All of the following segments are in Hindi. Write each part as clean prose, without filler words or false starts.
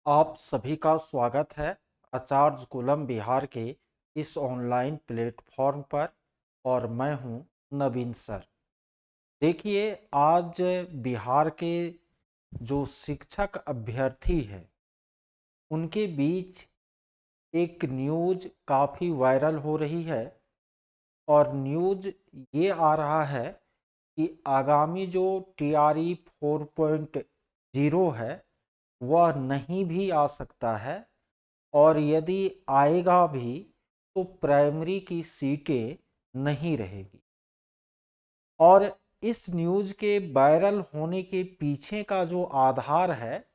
आप सभी का स्वागत है आचार्य कुलम बिहार के इस ऑनलाइन प्लेटफॉर्म पर। और मैं हूं नवीन सर। देखिए, आज बिहार के जो शिक्षक अभ्यर्थी हैं उनके बीच एक न्यूज काफ़ी वायरल हो रही है। और न्यूज ये आ रहा है कि आगामी जो टीआरई 4.0 है वह नहीं भी आ सकता है। और यदि आएगा भी तो प्राइमरी की सीटें नहीं रहेगी। और इस न्यूज़ के वायरल होने के पीछे का जो आधार है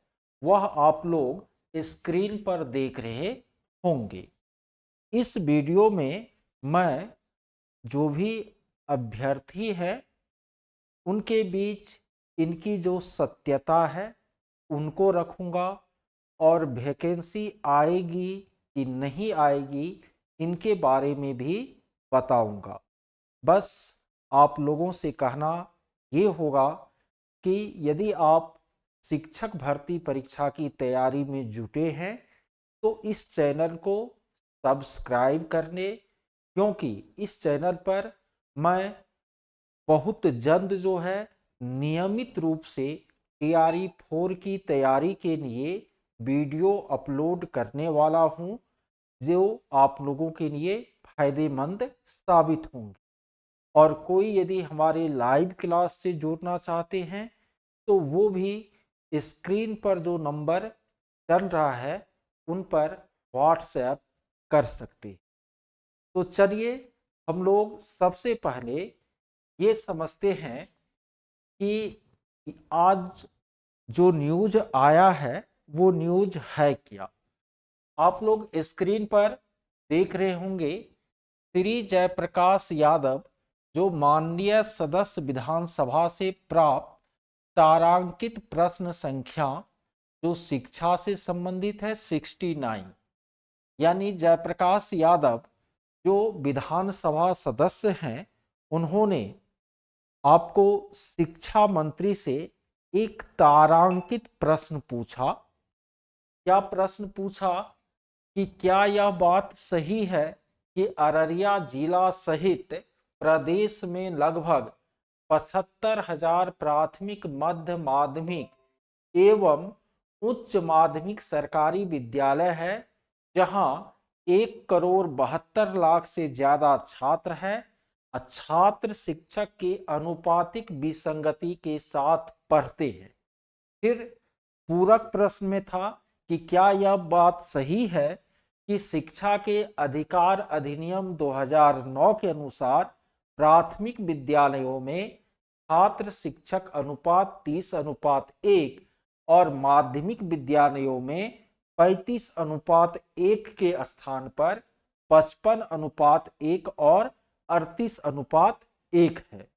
वह आप लोग स्क्रीन पर देख रहे होंगे। इस वीडियो में मैं जो भी अभ्यर्थी हैं उनके बीच इनकी जो सत्यता है उनको रखूँगा। और वैकेंसी आएगी कि नहीं आएगी इनके बारे में भी बताऊंगा। बस आप लोगों से कहना ये होगा कि यदि आप शिक्षक भर्ती परीक्षा की तैयारी में जुटे हैं तो इस चैनल को सब्सक्राइब करने, क्योंकि इस चैनल पर मैं बहुत जल्द जो है नियमित रूप से टीआरई 4 की तैयारी के लिए वीडियो अपलोड करने वाला हूं जो आप लोगों के लिए फायदेमंद साबित होंगे। और कोई यदि हमारे लाइव क्लास से जुड़ना चाहते हैं तो वो भी स्क्रीन पर जो नंबर चल रहा है उन पर व्हाट्सएप कर सकते हैं। तो चलिए हम लोग सबसे पहले ये समझते हैं कि आज जो न्यूज आया है वो न्यूज है क्या। आप लोग स्क्रीन पर देख रहे होंगे श्री जयप्रकाश यादव जो माननीय सदस्य विधानसभा से प्राप्त तारांकित प्रश्न संख्या जो शिक्षा से संबंधित है 69, यानी जयप्रकाश यादव जो विधानसभा सदस्य हैं उन्होंने आपको शिक्षा मंत्री से एक तारांकित प्रश्न पूछा। क्या प्रश्न पूछा कि क्या यह बात सही है कि अररिया जिला सहित प्रदेश में लगभग 75,000 प्राथमिक मध्य माध्यमिक एवं उच्च माध्यमिक सरकारी विद्यालय है जहां 1,72,00,000 से ज्यादा छात्र हैं। छात्र शिक्षक के अनुपातिक विसंगति के साथ पढ़ते हैं। फिर पूरक प्रश्न में था कि क्या यह बात सही है कि शिक्षा के अधिकार अधिनियम 2009 के अनुसार प्राथमिक विद्यालयों में छात्र शिक्षक अनुपात 30:1 और माध्यमिक विद्यालयों में 35:1 के स्थान पर 55:1 और 38:1 है।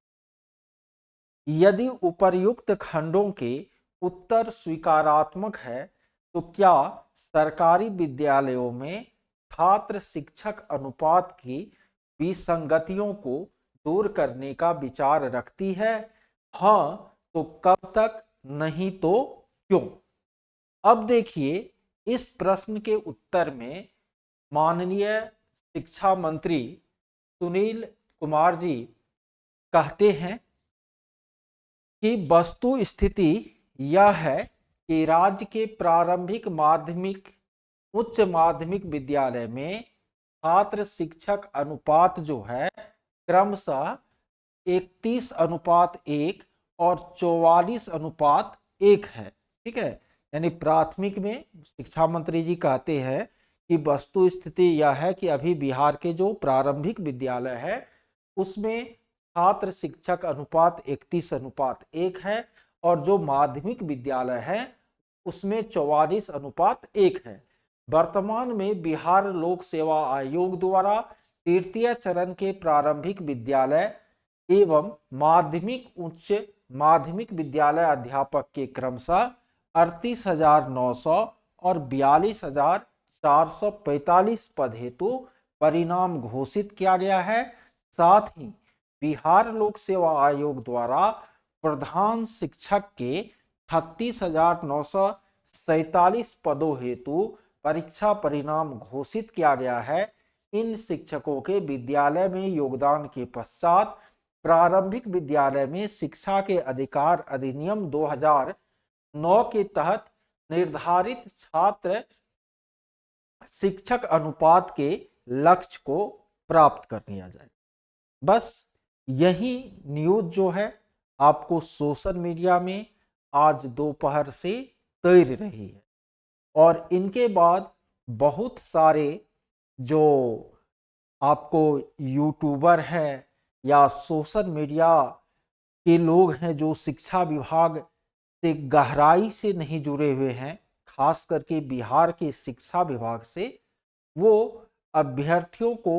यदि उपर्युक्त खंडों के उत्तर स्वीकारात्मक है तो क्या सरकारी विद्यालयों में छात्र शिक्षक अनुपात की विसंगतियों को दूर करने का विचार रखती है? हाँ तो कब तक, नहीं तो क्यों? अब देखिए, इस प्रश्न के उत्तर में माननीय शिक्षा मंत्री सुनील कुमार जी कहते हैं कि वस्तु स्थिति यह है कि राज्य के प्रारंभिक माध्यमिक उच्च माध्यमिक विद्यालय में छात्र शिक्षक अनुपात जो है क्रमशः 31:1 और 44:1 है। ठीक है, यानी प्राथमिक में शिक्षा मंत्री जी कहते हैं कि वस्तु स्थिति यह है कि अभी बिहार के जो प्रारंभिक विद्यालय है उसमें छात्र शिक्षक अनुपात 31:1 है और जो माध्यमिक विद्यालय है उसमें 44:1 है। वर्तमान में बिहार लोक सेवा आयोग द्वारा तृतीय चरण के प्रारंभिक विद्यालय एवं माध्यमिक उच्च माध्यमिक विद्यालय अध्यापक के क्रमशः 38,900 और 42,445 पद हेतु परिणाम घोषित किया गया है। साथ ही बिहार लोक सेवा आयोग द्वारा प्रधान शिक्षक के 47 पदों हेतु परीक्षा परिणाम घोषित किया गया है। इन शिक्षकों के विद्यालय में योगदान के पश्चात प्रारंभिक विद्यालय में शिक्षा के अधिकार अधिनियम 2009 के तहत निर्धारित छात्र शिक्षक अनुपात के लक्ष्य को प्राप्त कर लिया जाए। बस यही न्यूज जो है आपको सोशल मीडिया में आज दोपहर से तैर रही है, और इनके बाद बहुत सारे जो आपको यूट्यूबर हैं या सोशल मीडिया के लोग हैं जो शिक्षा विभाग से गहराई से नहीं जुड़े हुए हैं, खास करके बिहार के शिक्षा विभाग से, वो अभ्यर्थियों को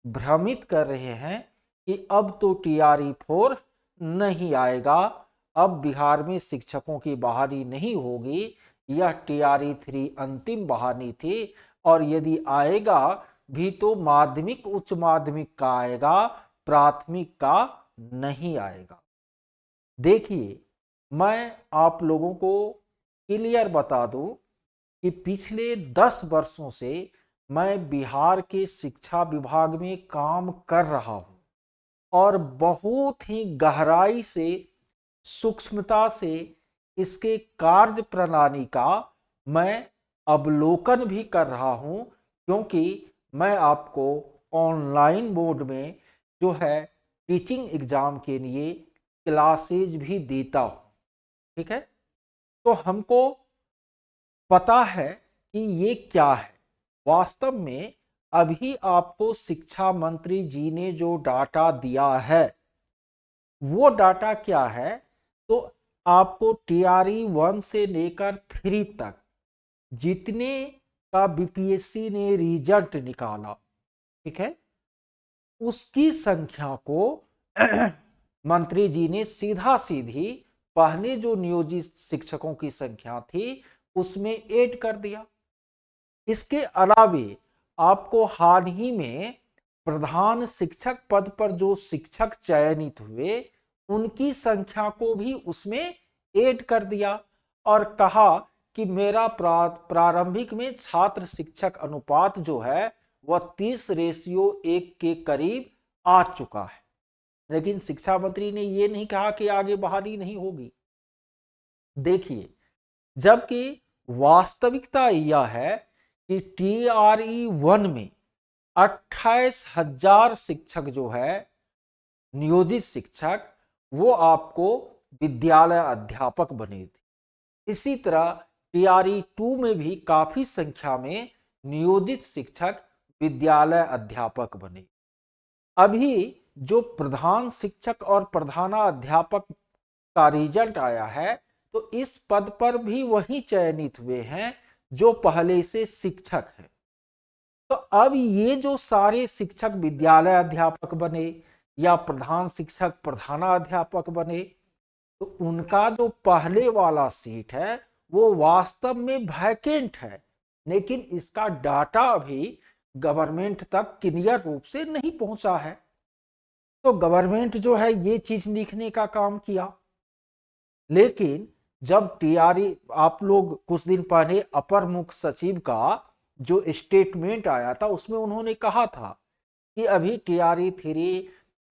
भ्रमित कर रहे हैं कि अब तो TRE 4 नहीं आएगा, अब बिहार में शिक्षकों की बहाली नहीं होगी, यह TRE 3 अंतिम बहाली थी, और यदि आएगा भी तो माध्यमिक उच्च माध्यमिक का आएगा, प्राथमिक का नहीं आएगा। देखिए, मैं आप लोगों को क्लियर बता दूं कि पिछले 10 वर्षों से मैं बिहार के शिक्षा विभाग में काम कर रहा हूं, और बहुत ही गहराई से सूक्ष्मता से इसके कार्य प्रणाली का मैं अवलोकन भी कर रहा हूं, क्योंकि मैं आपको ऑनलाइन मोड में जो है टीचिंग एग्जाम के लिए क्लासेज भी देता हूं। ठीक है, तो हमको पता है कि ये क्या है। वास्तव में अभी आपको शिक्षा मंत्री जी ने जो डाटा दिया है वो डाटा क्या है, तो आपको TRE 1 से लेकर 3 तक जितने का BPSC ने रिजल्ट निकाला, ठीक है, उसकी संख्या को मंत्री जी ने सीधा सीधी पहले जो नियोजित शिक्षकों की संख्या थी उसमें ऐड कर दिया। इसके अलावे आपको हाल ही में प्रधान शिक्षक पद पर जो शिक्षक चयनित हुए उनकी संख्या को भी उसमें ऐड कर दिया, और कहा कि मेरा प्रारंभिक में छात्र शिक्षक अनुपात जो है वह 30:1 के करीब आ चुका है। लेकिन शिक्षा मंत्री ने यह नहीं कहा कि आगे बहाली नहीं होगी। देखिए, जबकि वास्तविकता यह है कि TRE 1 में 28,000 शिक्षक जो है नियोजित शिक्षक वो आपको विद्यालय अध्यापक बने थे। इसी तरह TRE 2 में भी काफी संख्या में नियोजित शिक्षक विद्यालय अध्यापक बने। अभी जो प्रधान शिक्षक और प्रधानाध्यापक का रिजल्ट आया है तो इस पद पर भी वही चयनित हुए हैं जो पहले से शिक्षक हैं। तो अब ये जो सारे शिक्षक विद्यालय अध्यापक बने या प्रधान शिक्षक प्रधानाध्यापक बने, तो उनका जो पहले वाला सीट है वो वास्तव में वैकेंट है, लेकिन इसका डाटा अभी गवर्नमेंट तक क्लियर रूप से नहीं पहुंचा है। तो गवर्नमेंट जो है ये चीज लिखने का काम किया, लेकिन जब TRE आप लोग कुछ दिन पहले अपर मुख्य सचिव का जो स्टेटमेंट आया था उसमें उन्होंने कहा था कि अभी TRE 3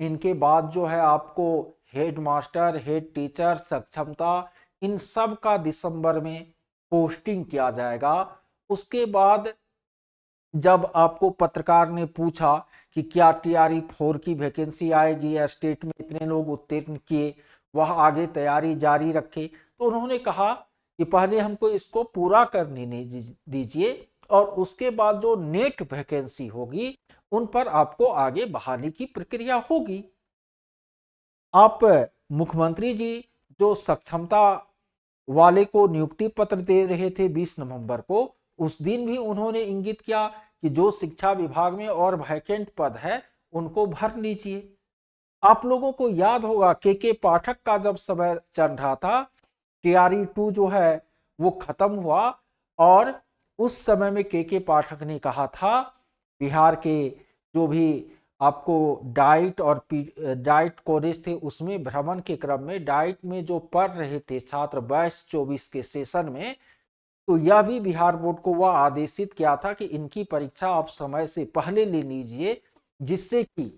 इनके बाद जो है आपको हेड मास्टर, हेड टीचर, सक्षमता, इन सब का दिसंबर में पोस्टिंग किया जाएगा। उसके बाद जब आपको पत्रकार ने पूछा कि क्या TRE 4 की वैकेंसी आएगी या स्टेट में इतने लोग उत्तीर्ण किए वह आगे तैयारी जारी रखे, तो उन्होंने कहा कि पहले हमको इसको पूरा करने दीजिए और उसके बाद जो नेट वैकेंसी होगी उन पर आपको आगे बहाली की प्रक्रिया होगी। आप मुख्यमंत्री जी जो सक्षमता वाले को नियुक्ति पत्र दे रहे थे 20 नवंबर को, उस दिन भी उन्होंने इंगित किया कि जो शिक्षा विभाग में और वैकेंट पद है उनको भर लीजिए। आप लोगों को याद होगा के पाठक का जब समय चल रहा था, TRE 2 जो है वो खत्म हुआ और उस समय में के पाठक ने कहा था बिहार के जो भी आपको डाइट और डाइट कॉलेज थे उसमें भ्रमण के क्रम में डाइट में जो पढ़ रहे थे छात्र 22-24 के सेशन में, तो यह भी बिहार बोर्ड को वह आदेशित किया था कि इनकी परीक्षा आप समय से पहले ले लीजिए, जिससे कि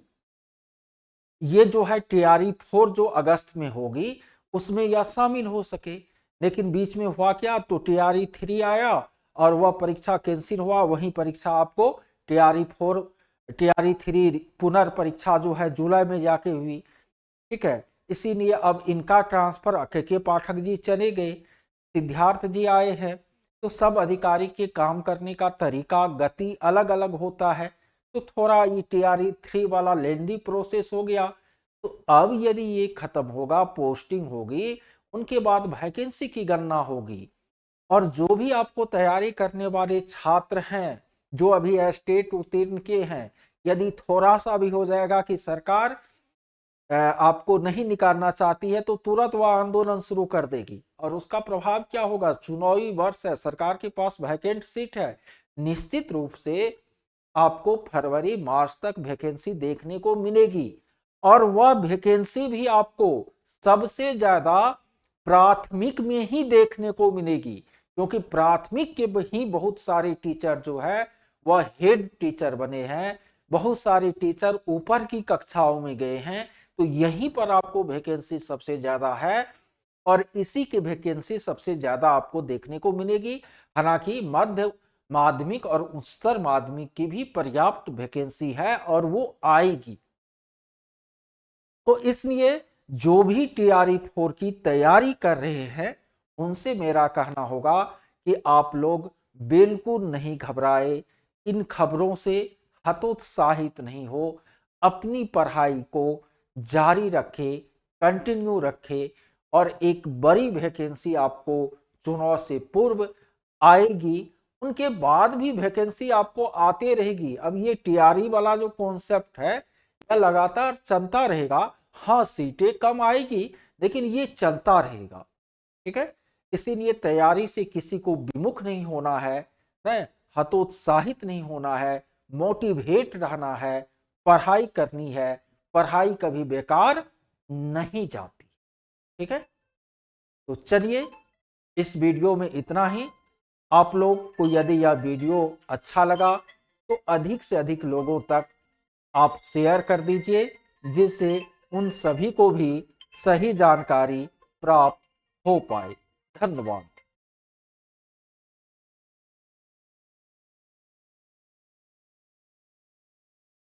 ये जो है टीआरई 4 जो अगस्त में होगी उसमें यह शामिल हो सके। लेकिन बीच में हुआ क्या, तो टीआरई 3 आया और वह परीक्षा कैंसिल हुआ। वही परीक्षा आपको टीआरई 4 टीआरई 3 पुनर्परीक्षा जो है जुलाई में जाके हुई। ठीक है, इसीलिए अब इनका ट्रांसफर के पाठक जी चले गए, सिद्धार्थ जी आए हैं। तो सब अधिकारी के काम करने का तरीका गति अलग अलग होता है, तो थोड़ा ये टीआरई 3 वाला लेंदी प्रोसेस हो गया। तो अब यदि ये खत्म होगा, पोस्टिंग होगी, उनके बाद वैकेंसी की गणना होगी। और जो भी आपको तैयारी करने वाले छात्र हैं जो अभी स्टेट उत्तीर्ण के हैं, यदि थोड़ा सा भी हो जाएगा कि सरकार आपको नहीं निकालना चाहती है, तो तुरंत वह आंदोलन शुरू कर देगी। और उसका प्रभाव क्या होगा, चुनावी वर्ष है, सरकार के पास वैकेंट सीट है, निश्चित रूप से आपको फरवरी मार्च तक वैकेंसी देखने को मिलेगी। और वह वैकेंसी भी आपको सबसे ज्यादा प्राथमिक में ही देखने को मिलेगी, क्योंकि प्राथमिक के ही बहुत सारे टीचर जो है वह हेड टीचर बने हैं, बहुत सारे टीचर ऊपर की कक्षाओं में गए हैं। तो यहीं पर आपको वैकेंसी सबसे ज्यादा है और इसी की वैकेंसी सबसे ज्यादा आपको देखने को मिलेगी। हालांकि मध्य माध्यमिक और उच्चतर माध्यमिक की भी पर्याप्त वैकेंसी है और वो आएगी। तो इसलिए जो भी टीआरई 4 की तैयारी कर रहे हैं उनसे मेरा कहना होगा कि आप लोग बिल्कुल नहीं घबराए, इन खबरों से हतोत्साहित नहीं हो, अपनी पढ़ाई को जारी रखे, कंटिन्यू रखे और एक बड़ी वैकेंसी आपको चुनाव से पूर्व आएगी। उनके बाद भी वैकेंसी आपको आते रहेगी। अब ये टीआरई वाला जो कॉन्सेप्ट है यह लगातार चलता रहेगा। हाँ, सीटें कम आएगी लेकिन ये चलता रहेगा। ठीक है, इसीलिए तैयारी से किसी को विमुख नहीं होना है, हतोत्साहित नहीं होना है, मोटिवेट रहना है, पढ़ाई करनी है। पढ़ाई कभी बेकार नहीं जाती। ठीक है, तो चलिए इस वीडियो में इतना ही। आप लोग को यदि यह वीडियो अच्छा लगा तो अधिक से अधिक लोगों तक आप शेयर कर दीजिए, जिससे उन सभी को भी सही जानकारी प्राप्त हो पाए। धन्यवाद।